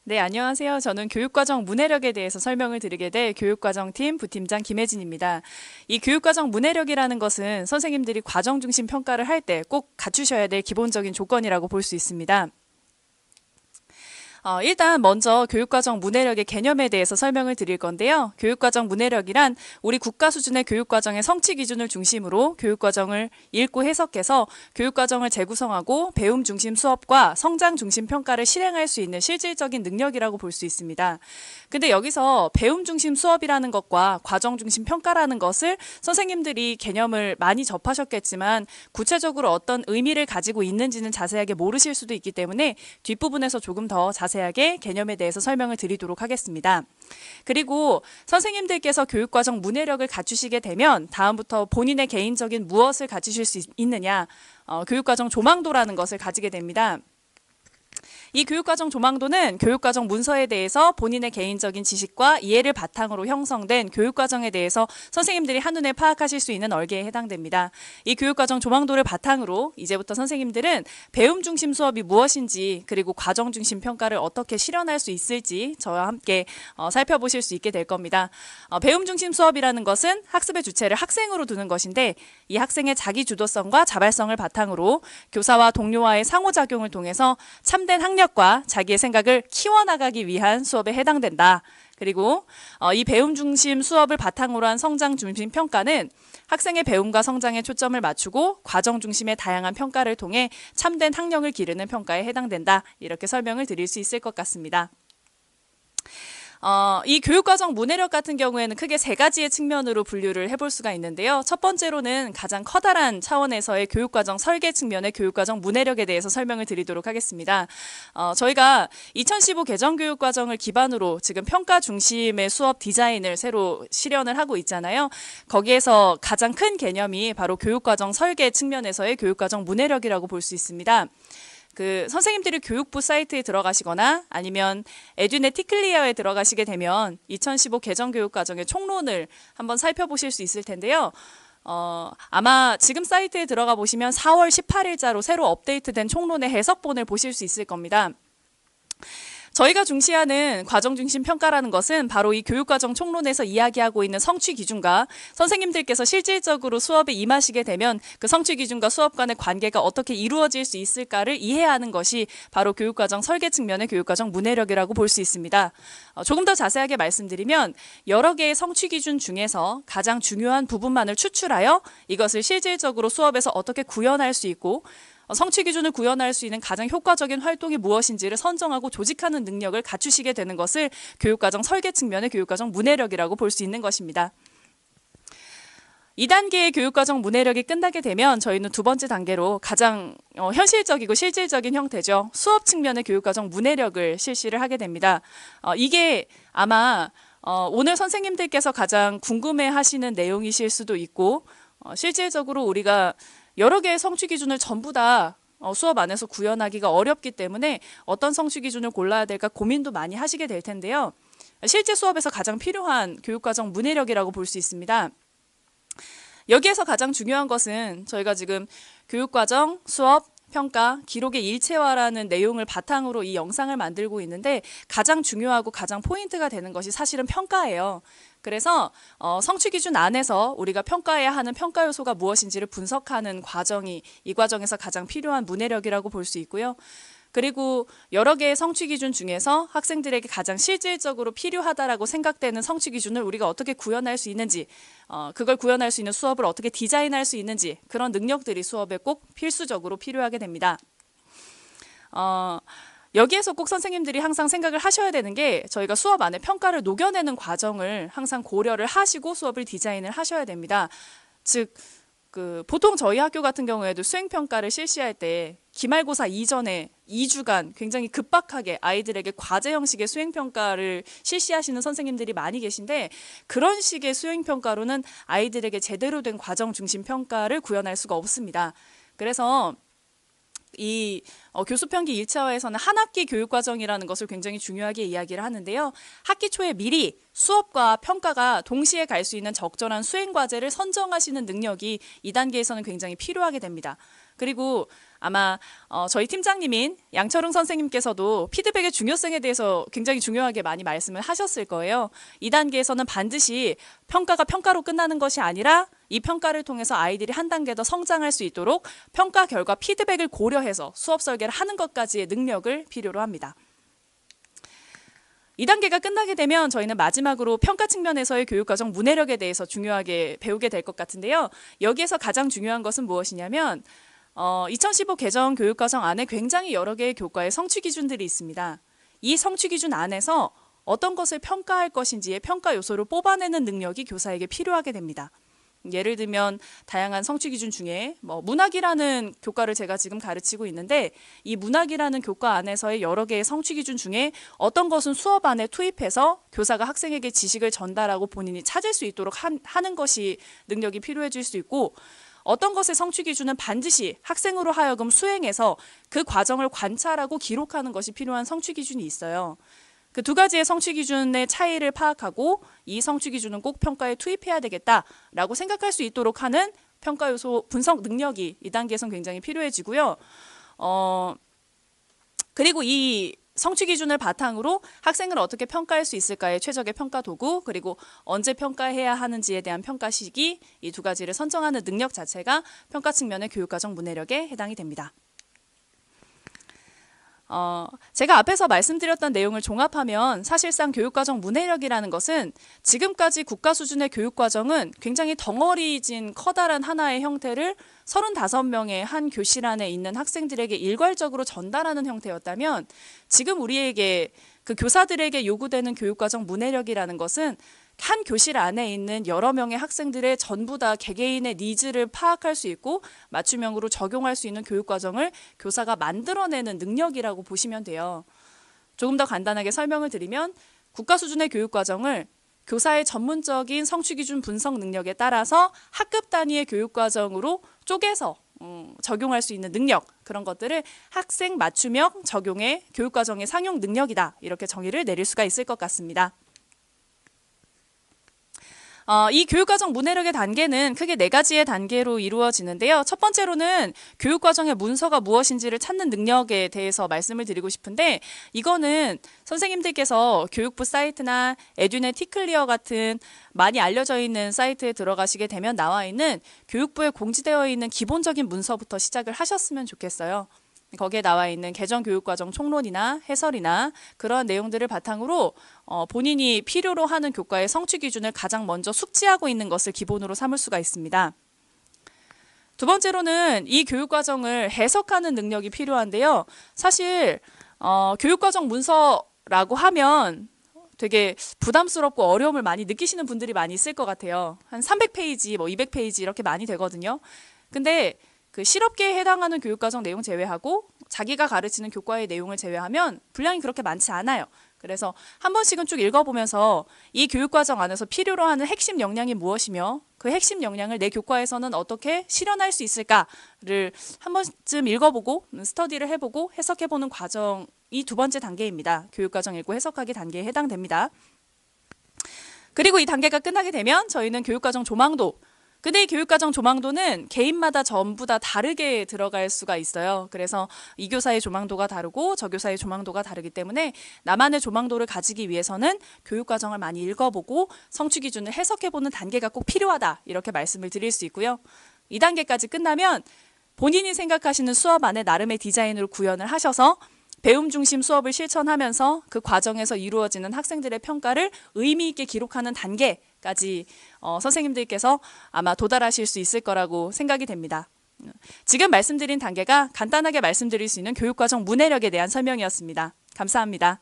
네, 안녕하세요. 저는 교육과정 문해력에 대해서 설명을 드리게 될 교육과정팀 부팀장 김혜진입니다. 이 교육과정 문해력이라는 것은 선생님들이 과정 중심 평가를 할 때 꼭 갖추셔야 될 기본적인 조건이라고 볼 수 있습니다. 일단 먼저 교육과정 문해력의 개념에 대해서 설명을 드릴 건데요. 교육과정 문해력이란 우리 국가 수준의 교육과정의 성취 기준을 중심으로 교육과정을 읽고 해석해서 교육과정을 재구성하고 배움 중심 수업과 성장 중심 평가를 실행할 수 있는 실질적인 능력이라고 볼 수 있습니다. 근데 여기서 배움 중심 수업이라는 것과 과정 중심 평가라는 것을 선생님들이 개념을 많이 접하셨겠지만 구체적으로 어떤 의미를 가지고 있는지는 자세하게 모르실 수도 있기 때문에 뒷부분에서 조금 더 자세하게 개념에 대해서 설명을 드리도록 하겠습니다. 그리고 선생님들께서 교육과정 문해력을 갖추시게 되면 다음부터 본인의 개인적인 무엇을 갖추실 수 있느냐, 교육과정 조망도라는 것을 가지게 됩니다. 이 교육과정 조망도는 교육과정 문서에 대해서 본인의 개인적인 지식과 이해를 바탕으로 형성된 교육과정에 대해서 선생님들이 한눈에 파악하실 수 있는 얼개에 해당됩니다. 이 교육과정 조망도를 바탕으로 이제부터 선생님들은 배움 중심 수업이 무엇인지 그리고 과정 중심 평가를 어떻게 실현할 수 있을지 저와 함께 살펴보실 수 있게 될 겁니다. 배움 중심 수업이라는 것은 학습의 주체를 학생으로 두는 것인데 이 학생의 자기 주도성과 자발성을 바탕으로 교사와 동료와의 상호작용을 통해서 참된 학력과 자기의 생각을 키워나가기 위한 수업에 해당된다. 그리고 이 배움 중심 수업을 바탕으로 한 성장 중심 평가는 학생의 배움과 성장에 초점을 맞추고 과정 중심의 다양한 평가를 통해 참된 학력을 기르는 평가에 해당된다. 이렇게 설명을 드릴 수 있을 것 같습니다. 이 교육과정 문해력 같은 경우에는 크게 세 가지의 측면으로 분류를 해볼 수가 있는데요. 첫 번째로는 가장 커다란 차원에서의 교육과정 설계 측면의 교육과정 문해력에 대해서 설명을 드리도록 하겠습니다. 저희가 2015 개정교육과정을 기반으로 지금 평가 중심의 수업 디자인을 새로 실현을 하고 있잖아요. 거기에서 가장 큰 개념이 바로 교육과정 설계 측면에서의 교육과정 문해력이라고 볼 수 있습니다. 선생님들이 교육부 사이트에 들어가시거나 아니면 에듀넷 티클리어에 들어가시게 되면 2015 개정교육과정의 총론을 한번 살펴보실 수 있을 텐데요. 아마 지금 사이트에 들어가 보시면 4월 18일자로 새로 업데이트된 총론의 해석본을 보실 수 있을 겁니다. 저희가 중시하는 과정 중심 평가라는 것은 바로 이 교육과정 총론에서 이야기하고 있는 성취 기준과 선생님들께서 실질적으로 수업에 임하시게 되면 그 성취 기준과 수업 간의 관계가 어떻게 이루어질 수 있을까를 이해하는 것이 바로 교육과정 설계 측면의 교육과정 문해력이라고 볼 수 있습니다. 조금 더 자세하게 말씀드리면 여러 개의 성취 기준 중에서 가장 중요한 부분만을 추출하여 이것을 실질적으로 수업에서 어떻게 구현할 수 있고 성취 기준을 구현할 수 있는 가장 효과적인 활동이 무엇인지를 선정하고 조직하는 능력을 갖추시게 되는 것을 교육과정 설계 측면의 교육과정 문해력이라고 볼 수 있는 것입니다. 2단계의 교육과정 문해력이 끝나게 되면 저희는 두 번째 단계로 가장 현실적이고 실질적인 형태죠. 수업 측면의 교육과정 문해력을 실시를 하게 됩니다. 이게 아마 오늘 선생님들께서 가장 궁금해하시는 내용이실 수도 있고 실질적으로 우리가 여러 개의 성취 기준을 전부 다 수업 안에서 구현하기가 어렵기 때문에 어떤 성취 기준을 골라야 될까 고민도 많이 하시게 될 텐데요. 실제 수업에서 가장 필요한 교육과정 문해력이라고 볼 수 있습니다. 여기에서 가장 중요한 것은 저희가 지금 교육과정, 수업, 평가, 기록의 일체화라는 내용을 바탕으로 이 영상을 만들고 있는데 가장 중요하고 가장 포인트가 되는 것이 사실은 평가예요. 그래서 성취 기준 안에서 우리가 평가해야 하는 평가 요소가 무엇인지를 분석하는 과정이 이 과정에서 가장 필요한 문해력이라고 볼 수 있고요. 그리고 여러 개의 성취 기준 중에서 학생들에게 가장 실질적으로 필요하다라고 생각되는 성취 기준을 우리가 어떻게 구현할 수 있는지, 그걸 구현할 수 있는 수업을 어떻게 디자인할 수 있는지 그런 능력들이 수업에 꼭 필수적으로 필요하게 됩니다. 여기에서 꼭 선생님들이 항상 생각을 하셔야 되는 게 저희가 수업 안에 평가를 녹여내는 과정을 항상 고려를 하시고 수업을 디자인을 하셔야 됩니다. 즉, 보통 저희 학교 같은 경우에도 수행평가를 실시할 때 기말고사 이전에 2주간 굉장히 급박하게 아이들에게 과제 형식의 수행평가를 실시하시는 선생님들이 많이 계신데 그런 식의 수행평가로는 아이들에게 제대로 된 과정 중심 평가를 구현할 수가 없습니다. 그래서 이 교수평기 1차화에서는 한 학기 교육과정이라는 것을 굉장히 중요하게 이야기를 하는데요. 학기 초에 미리 수업과 평가가 동시에 갈 수 있는 적절한 수행과제를 선정하시는 능력이 2단계에서는 굉장히 필요하게 됩니다. 그리고 아마 저희 팀장님인 양철웅 선생님께서도 피드백의 중요성에 대해서 굉장히 중요하게 많이 말씀을 하셨을 거예요. 이 단계에서는 반드시 평가가 평가로 끝나는 것이 아니라 이 평가를 통해서 아이들이 한 단계 더 성장할 수 있도록 평가 결과 피드백을 고려해서 수업 설계를 하는 것까지의 능력을 필요로 합니다. 2단계가 끝나게 되면 저희는 마지막으로 평가 측면에서의 교육과정 문해력에 대해서 중요하게 배우게 될 것 같은데요. 여기에서 가장 중요한 것은 무엇이냐면 2015 개정 교육과정 안에 굉장히 여러 개의 교과의 성취 기준들이 있습니다. 이 성취 기준 안에서 어떤 것을 평가할 것인지의 평가 요소를 뽑아내는 능력이 교사에게 필요하게 됩니다. 예를 들면 다양한 성취 기준 중에 문학이라는 교과를 제가 지금 가르치고 있는데 이 문학이라는 교과 안에서의 여러 개의 성취 기준 중에 어떤 것은 수업 안에 투입해서 교사가 학생에게 지식을 전달하고 본인이 찾을 수 있도록 하는 것이 능력이 필요해질 수 있고 어떤 것의 성취 기준은 반드시 학생으로 하여금 수행해서 그 과정을 관찰하고 기록하는 것이 필요한 성취 기준이 있어요. 그 두 가지의 성취 기준의 차이를 파악하고 이 성취 기준은 꼭 평가에 투입해야 되겠다라고 생각할 수 있도록 하는 평가 요소 분석 능력이 이 단계에선 굉장히 필요해지고요. 그리고 이 성취 기준을 바탕으로 학생을 어떻게 평가할 수 있을까의 최적의 평가 도구, 그리고 언제 평가해야 하는지에 대한 평가 시기, 이 두 가지를 선정하는 능력 자체가 평가 측면의 교육과정 문해력에 해당이 됩니다. 제가 앞에서 말씀드렸던 내용을 종합하면 사실상 교육과정 문해력이라는 것은 지금까지 국가 수준의 교육과정은 굉장히 덩어리진 커다란 하나의 형태를 35명의 한 교실 안에 있는 학생들에게 일괄적으로 전달하는 형태였다면 지금 우리에게 그 교사들에게 요구되는 교육과정 문해력이라는 것은 한 교실 안에 있는 여러 명의 학생들의 전부 다 개개인의 니즈를 파악할 수 있고 맞춤형으로 적용할 수 있는 교육과정을 교사가 만들어내는 능력이라고 보시면 돼요. 조금 더 간단하게 설명을 드리면 국가 수준의 교육과정을 교사의 전문적인 성취기준 분석 능력에 따라서 학급 단위의 교육과정으로 쪼개서 적용할 수 있는 능력, 그런 것들을 학생 맞춤형 적용의 교육과정의 상용 능력이다, 이렇게 정의를 내릴 수가 있을 것 같습니다. 이 교육과정 문해력의 단계는 크게 4가지의 단계로 이루어지는데요. 첫 번째로는 교육과정의 문서가 무엇인지를 찾는 능력에 대해서 말씀을 드리고 싶은데, 이거는 선생님들께서 교육부 사이트나 에듀넷 티클리어 같은 많이 알려져 있는 사이트에 들어가시게 되면 나와 있는 교육부에 공지되어 있는 기본적인 문서부터 시작을 하셨으면 좋겠어요. 거기에 나와 있는 개정 교육과정 총론이나 해설이나 그런 내용들을 바탕으로 본인이 필요로 하는 교과의 성취 기준을 가장 먼저 숙지하고 있는 것을 기본으로 삼을 수가 있습니다. 두 번째로는 이 교육과정을 해석하는 능력이 필요한데요. 사실 교육과정 문서라고 하면 되게 부담스럽고 어려움을 많이 느끼시는 분들이 많이 있을 것 같아요. 한 300페이지, 200페이지 이렇게 많이 되거든요. 근데 그 실업계에 해당하는 교육과정 내용 제외하고 자기가 가르치는 교과의 내용을 제외하면 분량이 그렇게 많지 않아요. 그래서 한 번씩은 쭉 읽어보면서 이 교육과정 안에서 필요로 하는 핵심 역량이 무엇이며 그 핵심 역량을 내 교과에서는 어떻게 실현할 수 있을까를 한 번쯤 읽어보고 스터디를 해보고 해석해보는 과정이 두 번째 단계입니다. 교육과정 읽고 해석하기 단계에 해당됩니다. 그리고 이 단계가 끝나게 되면 저희는 교육과정 조망도, 근데 이 교육과정 조망도는 개인마다 전부 다 다르게 들어갈 수가 있어요. 그래서 이 교사의 조망도가 다르고 저 교사의 조망도가 다르기 때문에 나만의 조망도를 가지기 위해서는 교육과정을 많이 읽어보고 성취 기준을 해석해보는 단계가 꼭 필요하다, 이렇게 말씀을 드릴 수 있고요. 이 단계까지 끝나면 본인이 생각하시는 수업 안에 나름의 디자인으로 구현을 하셔서 배움 중심 수업을 실천하면서 그 과정에서 이루어지는 학생들의 평가를 의미 있게 기록하는 단계까지 선생님들께서 아마 도달하실 수 있을 거라고 생각이 됩니다. 지금 말씀드린 단계가 간단하게 말씀드릴 수 있는 교육과정 문해력에 대한 설명이었습니다. 감사합니다.